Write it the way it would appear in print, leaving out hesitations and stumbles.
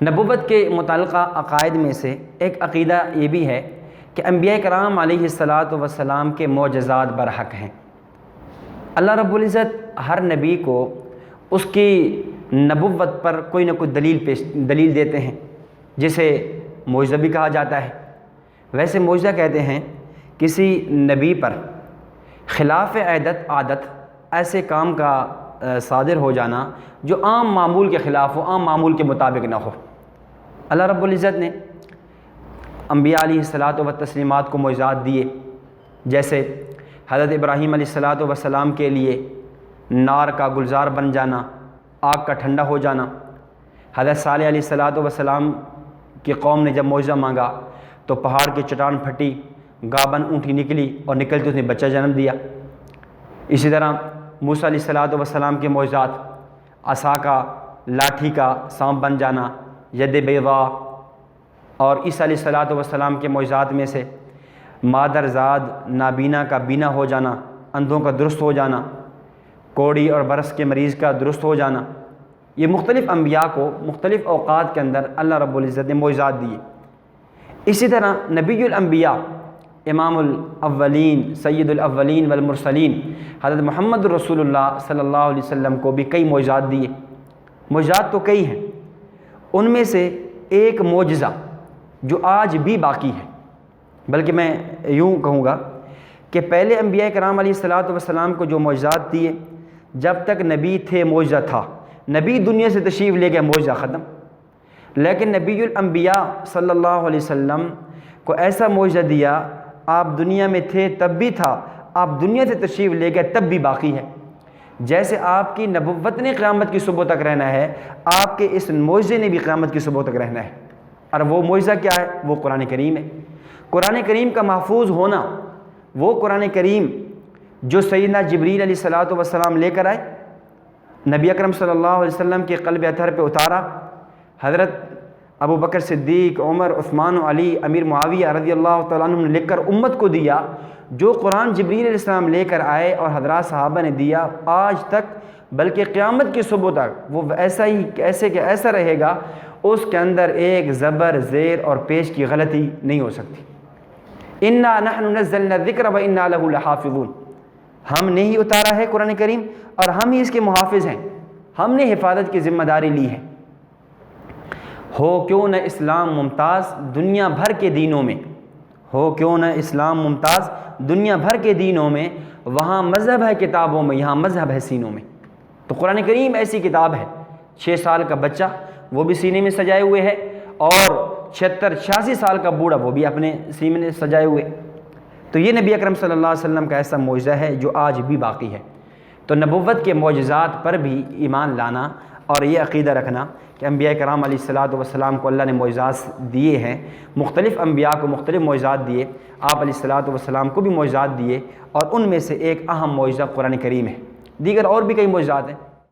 نبوت کے متعلقہ عقائد میں سے ایک عقیدہ یہ بھی ہے کہ انبیاء کرام علیہ الصلاۃ والسلام کے معجزات برحق ہیں۔ اللہ رب العزت ہر نبی کو اس کی نبوت پر کوئی نہ کوئی دلیل دیتے ہیں، جسے معجزہ بھی کہا جاتا ہے۔ ویسے معجزہ کہتے ہیں کسی نبی پر خلاف عادت ایسے کام کا صادر ہو جانا جو عام معمول کے خلاف ہو، عام معمول کے مطابق نہ ہو۔ اللہ رب العزت نے انبیاء علیہ الصلاۃ والتسلیمات کو معجزات دیے، جیسے حضرت ابراہیم علیہ الصلاۃ والسلام کے لیے نار کا گلزار بن جانا، آگ کا ٹھنڈا ہو جانا۔ حضرت صالح علیہ الصلاۃ والسلام کی قوم نے جب معجزہ مانگا تو پہاڑ کی چٹان پھٹی، گابن اونٹی نکلی اور نکلتے اس نے بچہ جنم دیا۔ اسی طرح موسیٰ علیہ الصلاۃ والسلام کے معجزات، عصا کا، لاٹھی کا سانپ بن جانا، ید بیضاء، اور عیسیٰ علیہ الصلاۃ والسلام کے معجزات میں سے مادر زاد نابینا کا بینا ہو جانا، اندھوں کا درست ہو جانا، کوڑی اور برس کے مریض کا درست ہو جانا۔ یہ مختلف انبیاء کو مختلف اوقات کے اندر اللہ رب العزت نے معجزات دیے۔ اسی طرح نبی الانبیاء، امام الاولین، سید الاولین والمرسلین حضرت محمد رسول اللہ صلی اللہ علیہ وسلم کو بھی کئی معجزات دیے۔ معجزات تو کئی ہیں، ان میں سے ایک معجزہ جو آج بھی باقی ہے، بلکہ میں یوں کہوں گا کہ پہلے انبیاء کرام علیہ الصلاۃ والسلام کو جو معجزات دیے، جب تک نبی تھے معجزہ تھا، نبی دنیا سے تشریف لے گئے معجزہ ختم۔ لیکن نبی الانبیاء صلی اللہ علیہ وسلم کو ایسا معجزہ دیا، آپ دنیا میں تھے تب بھی تھا، آپ دنیا سے تشریف لے گئے تب بھی باقی ہے۔ جیسے آپ کی نبوت نے قیامت کی صبح تک رہنا ہے، آپ کے اس معجزے نے بھی قیامت کی صبح تک رہنا ہے۔ اور وہ معجزہ کیا ہے؟ وہ قرآن کریم ہے۔ قرآن کریم کا محفوظ ہونا، وہ قرآن کریم جو سیدنا جبریل علیہ الصلاۃ والسلام لے کر آئے، نبی اکرم صلی اللہ علیہ وسلم کے قلب اطہر پہ اتارا، حضرت ابو بکر صدیق، عمر، عثمان و علی، امیر معاویہ رضی اللہ تعالیٰ عنہ نے لکھ کر امت کو دیا، جو قرآن جبریل علیہ السلام لے کر آئے اور حضرات صحابہ نے دیا، آج تک بلکہ قیامت کی صبح تک وہ ایسا ہی ایسے کہ ایسا رہے گا، اس کے اندر ایک زبر، زیر اور پیش کی غلطی نہیں ہو سکتی۔ انا نحن نزلنا الذکر وانا لہ لحافظون، ہم نے ہی اتارا ہے قرآن کریم اور ہم ہی اس کے محافظ ہیں، ہم نے حفاظت کی ذمہ داری لی ہے۔ ہو کیوں نہ اسلام ممتاز دنیا بھر کے دینوں میں، ہو کیوں نہ اسلام ممتاز دنیا بھر کے دینوں میں، وہاں مذہب ہے کتابوں میں، یہاں مذہب ہے سینوں میں۔ تو قرآن کریم ایسی کتاب ہے، 6 سال کا بچہ وہ بھی سینے میں سجائے ہوئے ہے، اور 76-86 سال کا بوڑھا وہ بھی اپنے سینے میں سجائے ہوئے۔ تو یہ نبی اکرم صلی اللہ علیہ وسلم کا ایسا معجزہ ہے جو آج بھی باقی ہے۔ تو نبوت کے معجزات پر بھی ایمان لانا اور یہ عقیدہ رکھنا کہ انبیاء کرام علیہ الصلاۃ والسلام کو اللہ نے معجزات دیے ہیں، مختلف انبیاء کو مختلف معجزات دیے، آپ علیہ الصلاۃ والسلام کو بھی معجزات دیے، اور ان میں سے ایک اہم معجزہ قرآن کریم ہے۔ دیگر اور بھی کئی معجزات ہیں۔